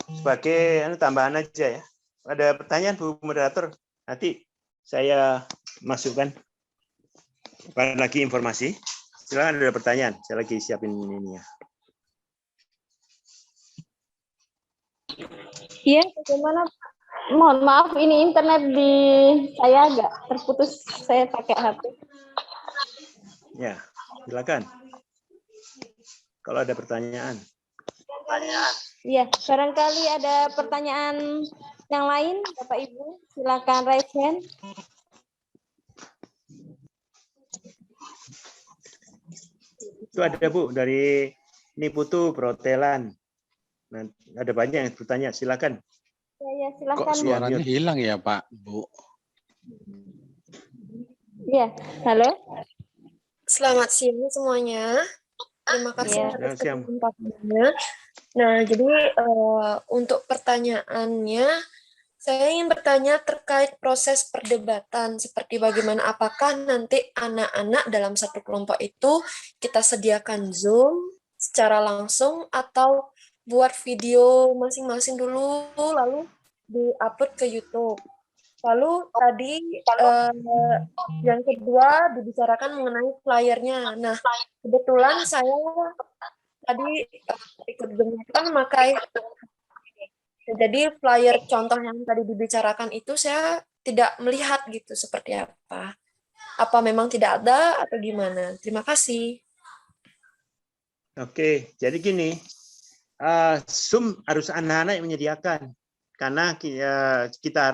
sebagai tambahan aja ya. Ada pertanyaan Bu Moderator? Nanti saya masukkan lagi informasi. Silakan ada pertanyaan. Saya lagi siapin ini ya. Iya, bagaimana? Mohon maaf, ini internet di saya agak terputus. Saya pakai HP. Ya, silakan. Kalau ada pertanyaan. Iya, barangkali ada pertanyaan yang lain, Bapak Ibu, silakan raise hand. Itu ada Bu dari Niputu Brotelan. Nah, ada banyak yang bertanya, silakan. Ya, silakan. Kok suaranya hilang ya Pak, Bu? Iya, halo. Selamat siang semuanya. Terima kasih Iya. atas kesempatannya. Nah, jadi untuk pertanyaannya, saya ingin bertanya terkait proses perdebatan, seperti bagaimana apakah nanti anak-anak dalam satu kelompok itu kita sediakan Zoom secara langsung atau buat video masing-masing dulu, lalu di-upload ke YouTube. Lalu tadi yang kedua dibicarakan mengenai flyernya. Nah, kebetulan saya tadi ikut dengarkan memakai. Jadi flyer contoh yang tadi dibicarakan itu saya tidak melihat gitu seperti apa. Apa memang tidak ada atau gimana? Terima kasih. Oke, jadi gini, Zoom harus anak-anak yang menyediakan. Karena kita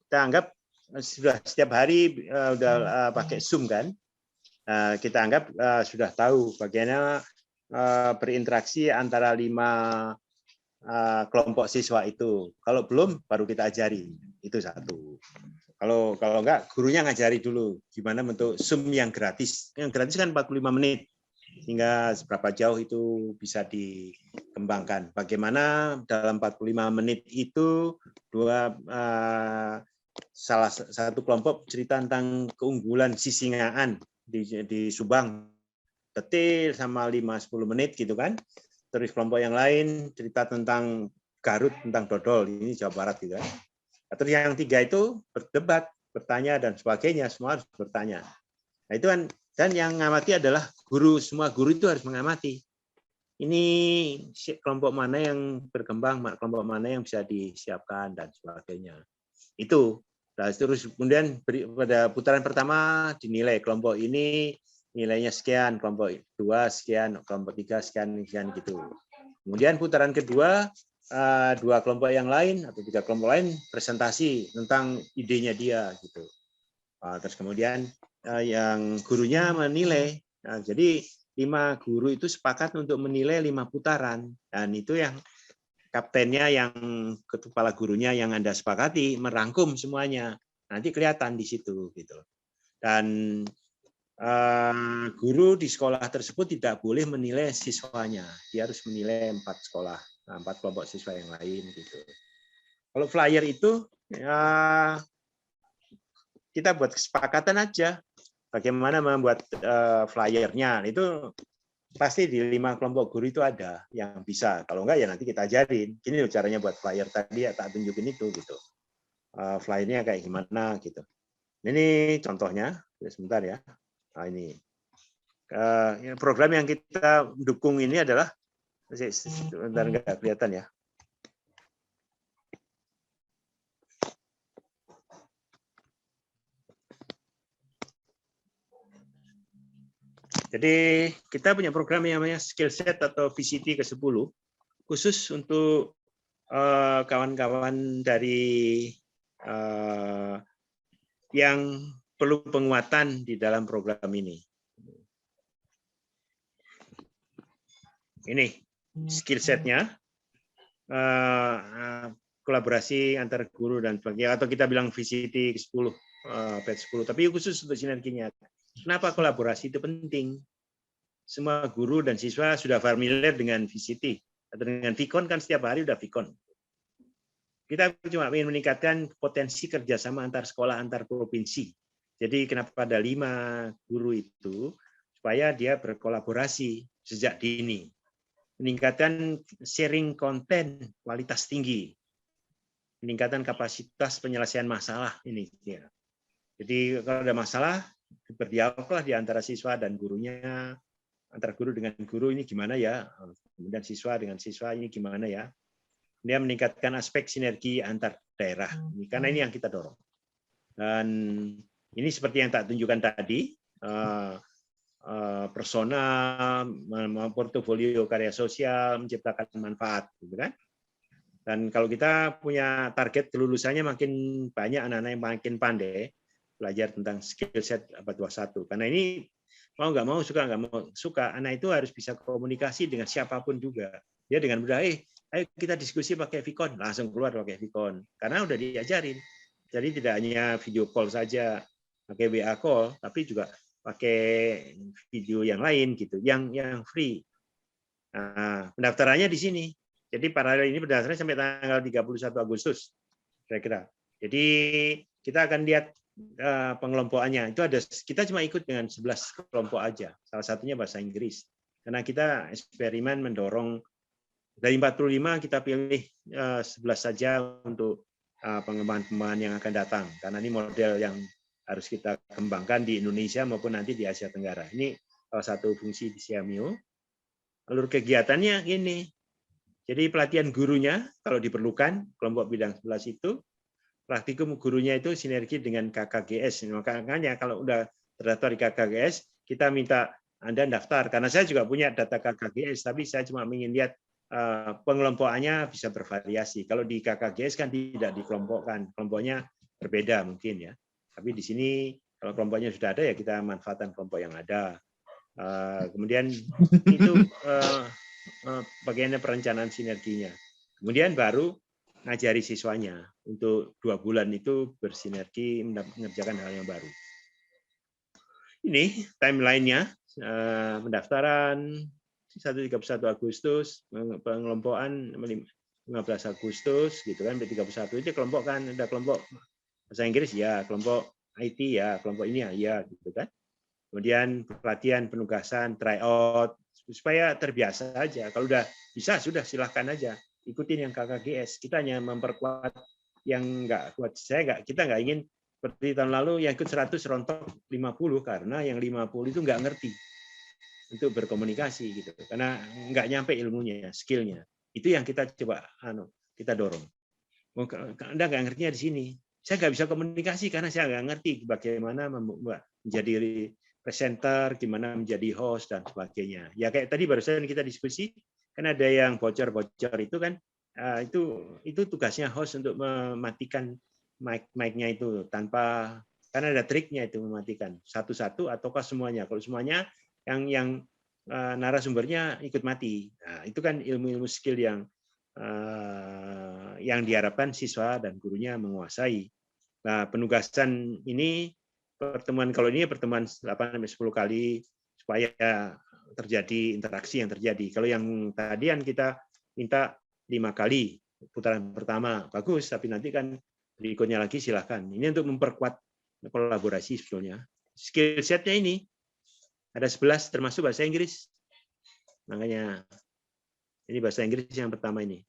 anggap sudah setiap hari udah pakai Zoom kan. Kita anggap sudah tahu bagaimana berinteraksi antara 5 kelompok siswa itu. Kalau belum, baru kita ajari. Itu satu. Kalau enggak, gurunya ngajari dulu gimana bentuk Zoom yang gratis. Yang gratis kan 45 menit. Sehingga seberapa jauh itu bisa dikembangkan. Bagaimana dalam 45 menit itu salah satu kelompok cerita tentang keunggulan Sisingaan di Subang. Detil sama 5-10 menit gitu kan. Terus kelompok yang lain cerita tentang Garut, tentang dodol, ini Jawa Barat gitu kan. Terus yang 3 itu berdebat, bertanya dan sebagainya, semua harus bertanya. Nah itu kan, dan yang mengamati adalah guru, semua guru itu harus mengamati. Ini kelompok mana yang berkembang, kelompok mana yang bisa disiapkan dan sebagainya. Itu. Nah, terus kemudian pada putaran pertama dinilai kelompok ini nilainya sekian, kelompok 2 sekian, kelompok 3 sekian gitu. Kemudian putaran kedua 2 kelompok yang lain atau 3 kelompok lain presentasi tentang idenya dia gitu. Terus kemudian yang gurunya menilai. Nah, jadi 5 guru itu sepakat untuk menilai 5 putaran dan itu yang kaptennya yang kepala gurunya yang Anda sepakati merangkum semuanya. Nanti kelihatan di situ gitu. Dan guru di sekolah tersebut tidak boleh menilai siswanya, dia harus menilai 4 sekolah, 4 kelompok siswa yang lain gitu. Kalau flyer itu ya kita buat kesepakatan aja, bagaimana membuat flyernya itu pasti di 5 kelompok guru itu ada yang bisa. Kalau enggak ya nanti kita ajarin. Gini loh caranya buat flyer tadi ya tak tunjukin itu gitu. Flyernya kayak gimana gitu. Ini contohnya, sebentar ya. Nah, ini program yang kita dukung ini adalah sebentar nggak kelihatan ya. Jadi kita punya program yang namanya skill set atau VCT ke-10 khusus untuk kawan-kawan dari yang perlu penguatan di dalam program ini. Ini skill setnya, kolaborasi antar guru dan sebagainya, atau kita bilang VCT 10, batch 10, tapi khusus untuk sinerginya. Kenapa kolaborasi itu penting? Semua guru dan siswa sudah familiar dengan VCT, atau dengan Vicon kan setiap hari udah Vicon. Kita cuma ingin meningkatkan potensi kerjasama antar sekolah, antar provinsi. Jadi kenapa ada 5 guru itu? Supaya dia berkolaborasi sejak dini. meningkatkan sharing konten kualitas tinggi, peningkatan kapasitas penyelesaian masalah ini. Ya. Jadi kalau ada masalah, berdialoglah di antara siswa dan gurunya, antara guru dengan guru ini gimana ya, kemudian siswa dengan siswa ini gimana ya. Dia meningkatkan aspek sinergi antar daerah, karena ini yang kita dorong. Dan ini seperti yang tak tunjukkan tadi, persona, portofolio karya sosial, menciptakan manfaat, gitu kan? Dan kalau kita punya target kelulusannya makin banyak anak-anak yang makin pandai belajar tentang skill set abad 21. Karena ini mau nggak mau, suka nggak mau suka, anak itu harus bisa komunikasi dengan siapapun juga. Dia dengan mudah, ayo kita diskusi pakai Vicon, langsung keluar pakai Vicon. Karena udah diajarin. Jadi tidak hanya video call saja, pakai WA call, tapi juga pakai video yang lain gitu, yang free. Nah, pendaftarannya di sini. Jadi paralel ini pendaftarannya sampai tanggal 31 Agustus, kira-kira. Jadi kita akan lihat pengelompokannya. Itu ada, kita cuma ikut dengan 11 kelompok aja. Salah satunya bahasa Inggris. Karena kita eksperimen mendorong dari 45 kita pilih 11 saja untuk pengembangan-pengembangan yang akan datang. Karena ini model yang harus kita kembangkan di Indonesia maupun nanti di Asia Tenggara. Ini salah satu fungsi di Siamio. Alur kegiatannya ini. Jadi pelatihan gurunya kalau diperlukan, kelompok bidang 11 itu, praktikum gurunya itu sinergi dengan KKGS. Makanya kalau udah terdaftar di KKGS, kita minta Anda daftar. Karena saya juga punya data KKGS, tapi saya cuma ingin lihat pengelompokannya bisa bervariasi. Kalau di KKGS kan tidak dikelompokkan, kelompoknya berbeda mungkin ya. Tapi di sini kalau kelompoknya sudah ada ya kita manfaatkan kelompok yang ada. Kemudian itu bagaimana perencanaan sinerginya. Kemudian baru ngajari siswanya untuk 2 bulan itu bersinergi mengerjakan hal yang baru. Ini timeline-nya, pendaftaran 31 Agustus, pengelompokan 15 Agustus, gitu kan, 31 itu kelompok kan, ada kelompok bahasa Inggris ya, kelompok IT ya, kelompok ini ya, gitu kan. Kemudian pelatihan, penugasan, tryout, supaya terbiasa aja. Kalau udah bisa, sudah silahkan aja ikutin yang KKGS. Kita hanya memperkuat yang nggak kuat. Kita nggak ingin seperti tahun lalu yang ikut 100 rontok 50 karena yang 50 itu nggak ngerti untuk berkomunikasi gitu. Karena nggak nyampe ilmunya, skillnya. Itu yang kita coba kita dorong. Anda nggak ngertinya di sini. Saya nggak bisa komunikasi karena saya nggak ngerti bagaimana menjadi presenter, gimana menjadi host dan sebagainya. Ya kayak tadi barusan kita diskusi, kan ada yang bocor-bocor itu kan, itu tugasnya host untuk mematikan mic-nya itu tanpa, karena ada triknya itu mematikan satu-satu ataukah semuanya. Kalau semuanya yang narasumbernya ikut mati. Nah, itu kan ilmu-ilmu skill yang diharapkan siswa dan gurunya menguasai. Nah, penugasan ini pertemuan kalau ini pertemuan 8-10 kali supaya terjadi interaksi yang terjadi. Kalau yang tadi kan kita minta 5 kali putaran pertama bagus, tapi nanti kan berikutnya lagi silahkan. Ini untuk memperkuat kolaborasi sebetulnya. Skill setnya ini ada 11 termasuk bahasa Inggris. Makanya ini bahasa Inggris yang pertama ini.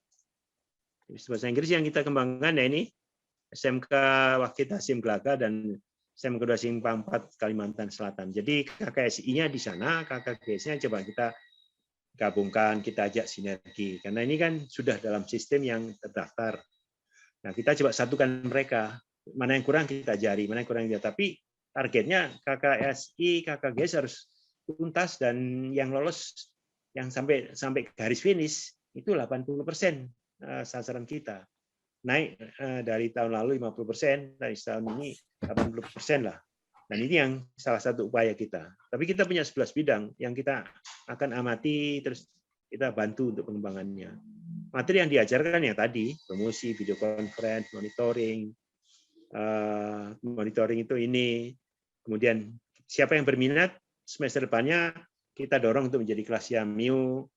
Bahasa Inggris yang kita kembangkan ya ini SMK Wakil Hasim Gelagah dan SMK 2 Simpang 4 Kalimantan Selatan. Jadi KKSI-nya di sana, KKGS-nya coba kita gabungkan, kita ajak sinergi. Karena ini kan sudah dalam sistem yang terdaftar. Nah, kita coba satukan mereka. Mana yang kurang kita ajari, mana yang kurang kita. Tapi targetnya KKSI, KKGS harus tuntas dan yang lolos yang sampai garis finish itu 80% sasaran kita. Naik dari tahun lalu 50%, dari tahun ini 80% lah. Dan ini yang salah satu upaya kita. Tapi kita punya 11 bidang yang kita akan amati, terus kita bantu untuk pengembangannya. Materi yang diajarkan ya tadi, promosi, video conference, monitoring itu ini. Kemudian siapa yang berminat, semester depannya kita dorong untuk menjadi kelas Siamio,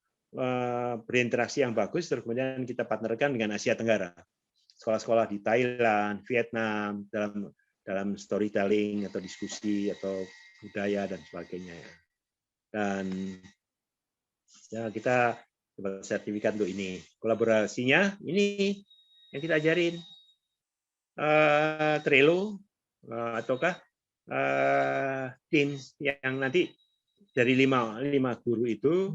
berinteraksi yang bagus, terus kemudian kita partnerkan dengan Asia Tenggara. Sekolah-sekolah di Thailand, Vietnam, dalam storytelling atau diskusi atau budaya dan sebagainya. Dan ya, kita dapat sertifikat untuk ini. Kolaborasinya ini yang kita ajarin. Trello ataukah Teams yang nanti dari lima guru itu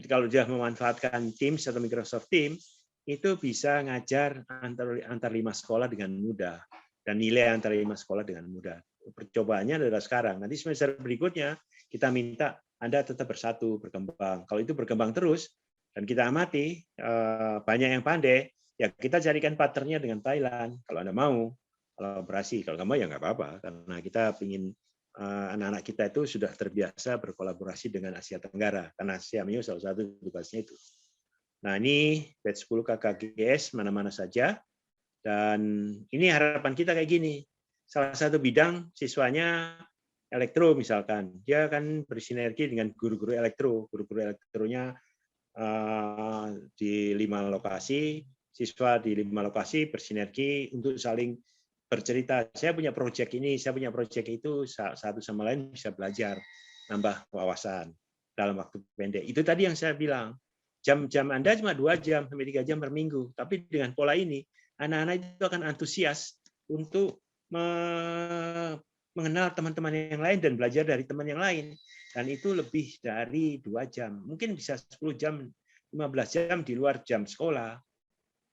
kalau sudah memanfaatkan Teams atau Microsoft Teams itu bisa ngajar antar 5 sekolah dengan mudah dan nilai antar 5 sekolah dengan mudah. Percobaannya adalah sekarang. Nanti semester berikutnya kita minta Anda tetap bersatu, berkembang. Kalau itu berkembang terus dan kita amati banyak yang pandai, ya kita carikan partnernya dengan Thailand. Kalau Anda mau kolaborasi, kalau nggak mau ya nggak apa-apa. Karena kita ingin anak-anak kita itu sudah terbiasa berkolaborasi dengan Asia Tenggara. Karena Siamio salah satu tugasnya itu. Nah ini batch 10 KKGS mana-mana saja. Dan ini harapan kita kayak gini. Salah satu bidang siswanya elektro misalkan. Dia akan bersinergi dengan guru-guru elektro. Guru-guru elektronya di 5 lokasi. Siswa di 5 lokasi bersinergi untuk saling bercerita. Saya punya proyek ini, saya punya proyek itu. Satu sama lain bisa belajar. Nambah wawasan dalam waktu pendek. Itu tadi yang saya bilang. Jam-jam Anda cuma 2 jam sampai 3 jam per minggu. Tapi dengan pola ini, anak-anak itu akan antusias untuk mengenal teman-teman yang lain dan belajar dari teman yang lain. Dan itu lebih dari 2 jam. Mungkin bisa 10 jam, 15 jam di luar jam sekolah.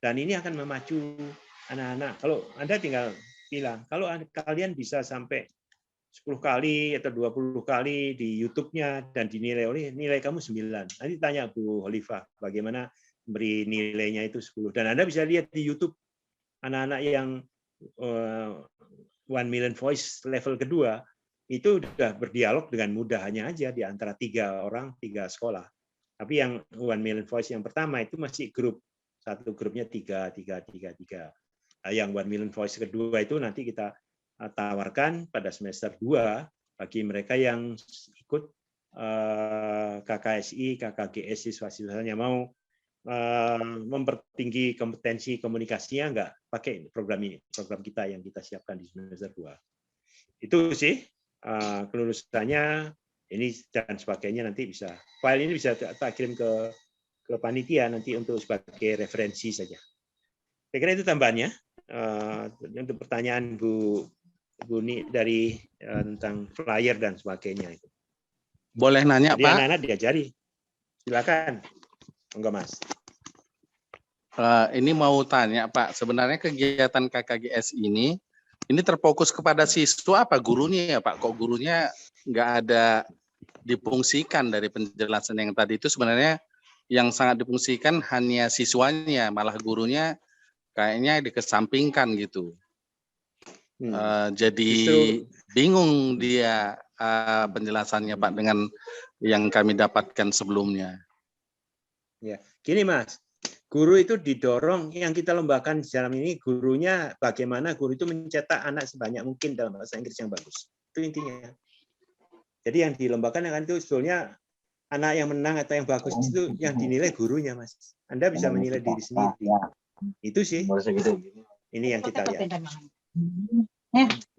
Dan ini akan memacu anak-anak. Kalau Anda tinggal bilang, kalau kalian bisa sampai 10 kali atau 20 kali di YouTube-nya dan dinilai oleh nilai kamu 9. Nanti tanya Bu Holifah bagaimana beri nilainya itu 10. Dan Anda bisa lihat di YouTube anak-anak yang 1 million voice level kedua itu sudah berdialog dengan mudah hanya aja di antara 3 orang, 3 sekolah. Tapi yang 1 million voice yang pertama itu masih grup. Satu grupnya 3. Nah, yang 1 million voice kedua itu nanti kita tawarkan pada semester 2 bagi mereka yang ikut KKSI, KKGS, siswa-siswanya mau mempertinggi kompetensi komunikasinya enggak pakai program ini, program kita yang kita siapkan di semester 2. Itu sih kelulusannya ini dan sebagainya nanti bisa. File ini bisa tak kirim ke panitia nanti untuk sebagai referensi saja. Saya kira itu tambahannya. Untuk pertanyaan Bu Ni dari tentang flyer dan sebagainya itu. Boleh nanya, jadi Pak? Anak-anak diajari. Silakan. Enggak, Mas. Ini mau tanya, Pak. Sebenarnya kegiatan KKGS ini terfokus kepada siswa apa gurunya ya, Pak? Kok gurunya nggak ada difungsikan dari penjelasan yang tadi itu sebenarnya yang sangat difungsikan hanya siswanya, malah gurunya kayaknya dikesampingkan gitu. Jadi bingung dia penjelasannya Pak dengan yang kami dapatkan sebelumnya. Ya, gini Mas, guru itu didorong yang kita lombakan di dalam ini gurunya bagaimana guru itu mencetak anak sebanyak mungkin dalam bahasa Inggris yang bagus. Itu intinya. Jadi yang dilombakan kan itu sebetulnya anak yang menang atau yang bagus itu yang dinilai gurunya Mas. Anda bisa menilai diri sendiri. Itu sih. Ini yang kita lihat.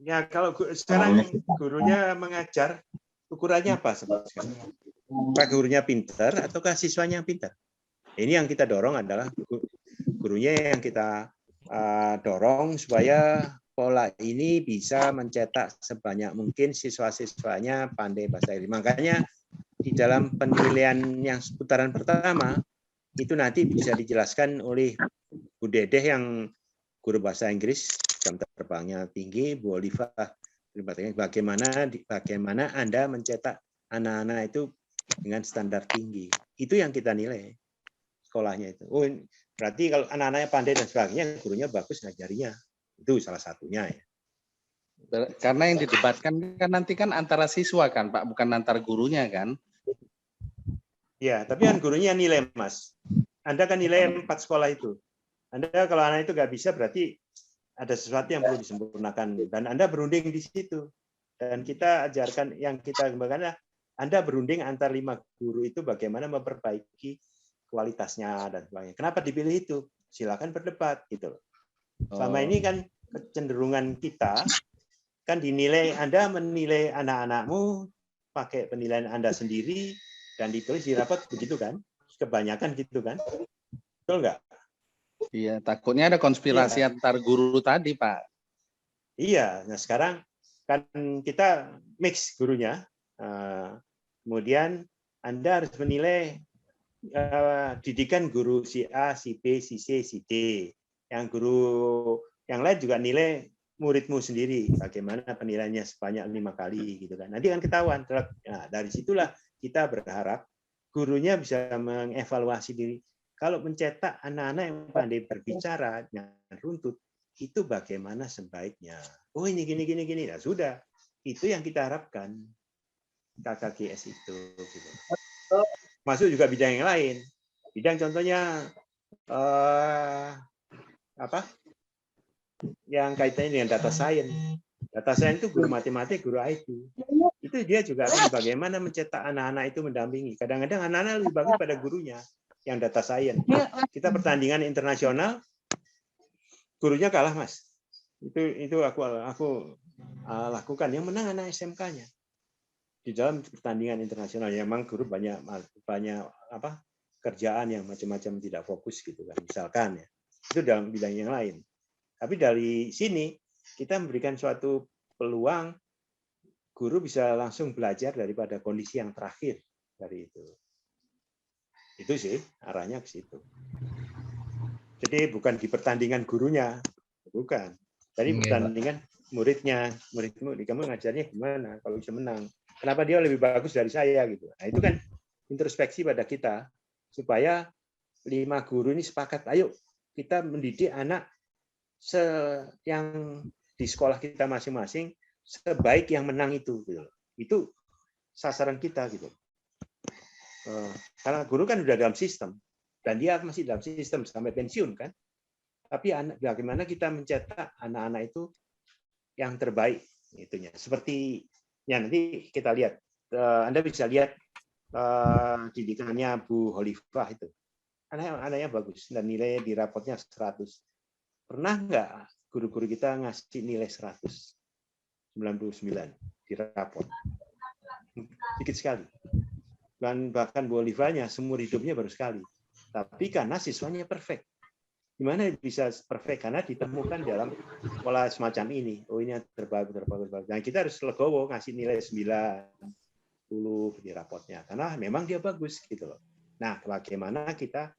Ya kalau sekarang gurunya mengajar ukurannya apa sekarang? Apakah gurunya pintar ataukah siswanya yang pintar? Ini yang kita dorong adalah gurunya yang kita dorong supaya pola ini bisa mencetak sebanyak mungkin siswa-siswanya pandai bahasa Inggris. Makanya di dalam penilaian yang putaran pertama itu nanti bisa dijelaskan oleh Bu Dedeh yang guru bahasa Inggris, jam terbangnya tinggi, Bu Olivia, bagaimana Anda mencetak anak-anak itu dengan standar tinggi. Itu yang kita nilai sekolahnya itu. Oh, berarti kalau anak-anaknya pandai dan sebagainya, gurunya bagus ngajarinya. Itu salah satunya ya. Karena yang didebatkan kan nanti kan antara siswa kan Pak, bukan antar gurunya kan? Ya, tapi kan gurunya nilai Mas. Anda kan nilai 4 sekolah itu. Anda kalau anak itu nggak bisa berarti ada sesuatu yang perlu disempurnakan dan Anda berunding di situ. Dan kita ajarkan yang kita kembangkan Anda berunding antar 5 guru itu bagaimana memperbaiki kualitasnya dan sebagainya. Kenapa dipilih itu? Silakan berdebat gitu. Selama ini kan kecenderungan kita kan dinilai Anda menilai anak-anakmu pakai penilaian Anda sendiri dan ditulis di rapat begitu kan? kebanyakan gitu kan. Betul nggak? Iya, takutnya ada konspirasi antar guru tadi, Pak. Iya, nah sekarang kan kita mix gurunya. Kemudian Anda harus menilai didikan guru si A, si B, si C, si D. Yang guru yang lain juga nilai muridmu sendiri, bagaimana penilaiannya sebanyak 5 kali gitu kan. Nanti kan ketahuan. Nah, dari situlah kita berharap gurunya bisa mengevaluasi diri. Kalau mencetak anak-anak yang pandai berbicara dengan runtut, itu bagaimana sebaiknya. Oh ini gini. Nah, sudah. Itu yang kita harapkan. KKGS itu. Gitu. Masuk juga bidang yang lain. Bidang contohnya yang kaitannya dengan data science. Data science itu guru matematik, guru IT. Itu dia juga akan bagaimana mencetak anak-anak itu mendampingi. Kadang-kadang anak-anak lebih bagus pada gurunya yang data science. Kita pertandingan internasional, gurunya kalah, Mas. Itu aku lakukan. Yang menang anak SMK-nya. Di dalam pertandingan internasional, memang guru banyak kerjaan yang macam-macam tidak fokus gitu kan. Misalkan ya. Itu dalam bidang yang lain. Tapi dari sini kita memberikan suatu peluang guru bisa langsung belajar daripada kondisi yang terakhir dari itu. Itu sih arahnya ke situ. Jadi bukan di pertandingan gurunya, bukan. Tadi pertandingan muridnya, muridmu, kamu ngajarnya gimana kalau bisa menang. Kenapa dia lebih bagus dari saya gitu. Nah, itu kan introspeksi pada kita supaya 5 guru ini sepakat, ayo kita mendidik anak yang di sekolah kita masing-masing sebaik yang menang itu gitu. Itu sasaran kita gitu. Karena guru kan udah dalam sistem dan dia masih dalam sistem sampai pensiun kan. Tapi bagaimana kita mencetak anak-anak itu yang terbaik itunya. Seperti ya nanti kita lihat, Anda bisa lihat didikannya Bu Holifah itu. Anaknya bagus dan nilai di rapotnya 100. Pernah nggak guru-guru kita ngasih nilai 199 di rapot? Sedikit sekali. Dan bahkan Bu Olivanya seumur hidupnya baru sekali. Tapi karena siswanya perfect. Gimana bisa perfect? Karena ditemukan dalam pola semacam ini. Oh ini terbagus. Dan kita harus legowo ngasih nilai 90 di rapotnya. Karena memang dia bagus gitu loh. Nah, bagaimana kita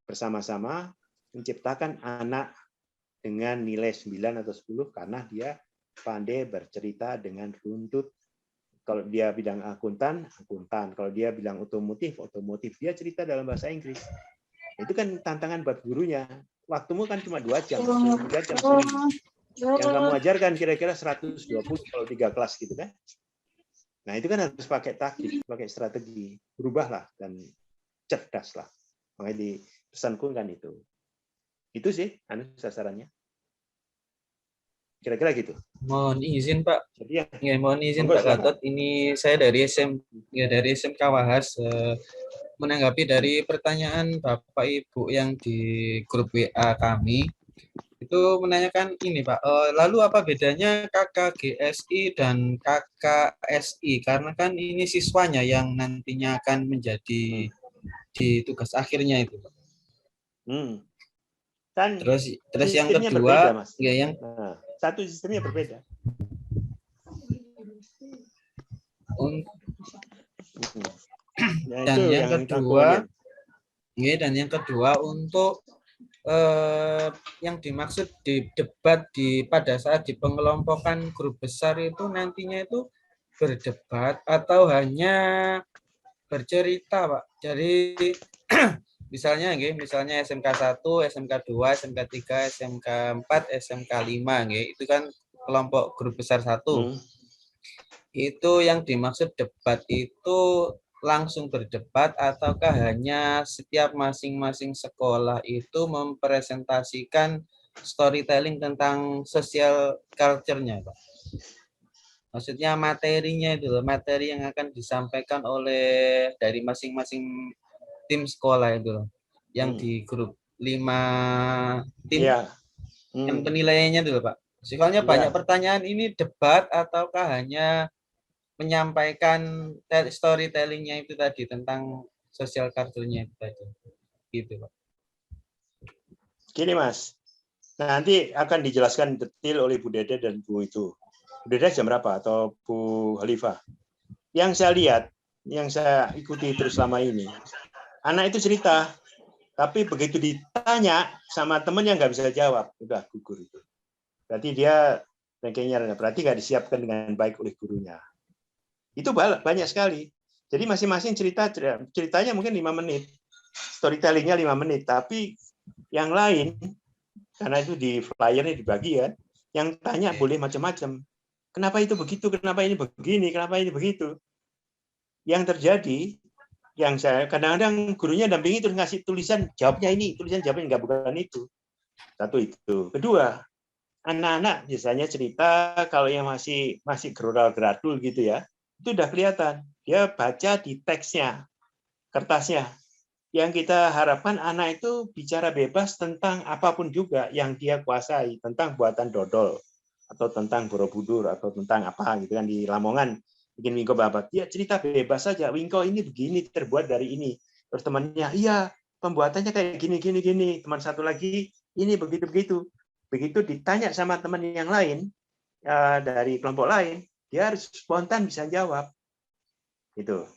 bersama-sama menciptakan anak dengan nilai 9 atau 10 karena dia pandai bercerita dengan runtut. Kalau dia bidang akuntan. Kalau dia bilang otomotif. Dia cerita dalam bahasa Inggris. Itu kan tantangan buat gurunya. Waktumu kan cuma 2 jam. 3 jam seminggu. Yang kamu ajarkan kira-kira 120 kalau 3 kelas gitu kan. Nah itu kan harus pakai taktik, pakai strategi. Berubahlah dan cerdaslah. Makanya di pesanku kan itu. Itu sih sasarannya. Kira-kira gitu. Mohon izin Pak. Jadi, ya, mohon izin Pak Gatot. Ini saya dari SMK Wahas menanggapi dari pertanyaan Bapak Ibu yang di grup WA kami. Itu menanyakan ini Pak. Lalu apa bedanya KKGSI dan KKSI? Karena kan ini siswanya yang nantinya akan menjadi di tugas akhirnya itu Pak. Kan terus yang kedua berbeda, Mas. Ya yang satu sistemnya berbeda. Dan yang kedua untuk yang dimaksud di debat pada saat di pengelompokan grup besar itu nantinya itu berdebat atau hanya bercerita Pak. Jadi misalnya SMK 1, SMK 2, SMK 3, SMK 4, SMK 5 itu kan kelompok grup besar 1. Itu yang dimaksud debat itu langsung berdebat ataukah hanya setiap masing-masing sekolah itu mempresentasikan storytelling tentang social culture-nya, Pak? Maksudnya materinya itu, materi yang akan disampaikan oleh dari masing-masing tim sekolah itu yang di grup 5 tim yang penilaiannya dulu Pak. Soalnya banyak pertanyaan ini debat ataukah hanya menyampaikan storytelling-nya itu tadi tentang sosial kartunya itu tadi. Gitu, Pak. Gini Mas, nanti akan dijelaskan detail oleh Bu Dede dan Bu itu. Bu Dede jam berapa atau Bu Halifah? Yang saya lihat, yang saya ikuti terus selama ini, anak itu cerita, tapi begitu ditanya sama temennya nggak bisa jawab, udah gugur itu. Berarti dia rankingnya rendah, berarti nggak disiapkan dengan baik oleh gurunya. Itu banyak sekali. Jadi masing-masing ceritanya mungkin 5 menit, storytellingnya 5 menit, tapi yang lain, karena itu di flyernya dibagi kan, yang tanya boleh macam-macam. Kenapa itu begitu? Kenapa ini begini? Kenapa ini begitu? Yang terjadi, yang saya kadang-kadang gurunya dampingi terus ngasih tulisan jawabnya ini, tulisan jawabnya nggak bukan itu. Satu itu. Kedua, anak-anak biasanya cerita kalau yang masih geroral-geradul gitu ya, itu udah kelihatan. Dia baca di teksnya, kertasnya. Yang kita harapkan anak itu bicara bebas tentang apapun juga yang dia kuasai, tentang buatan dodol, atau tentang Borobudur, atau tentang apa gitu kan di Lamongan, bikin wingko babat. Dia cerita bebas saja, wingko ini begini, terbuat dari ini. Terus temannya, iya, pembuatannya kayak gini. Teman satu lagi, ini begitu-begitu. Begitu ditanya sama teman yang lain, dari kelompok lain, dia harus spontan bisa jawab. Gitu.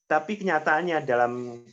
Tapi kenyataannya dalam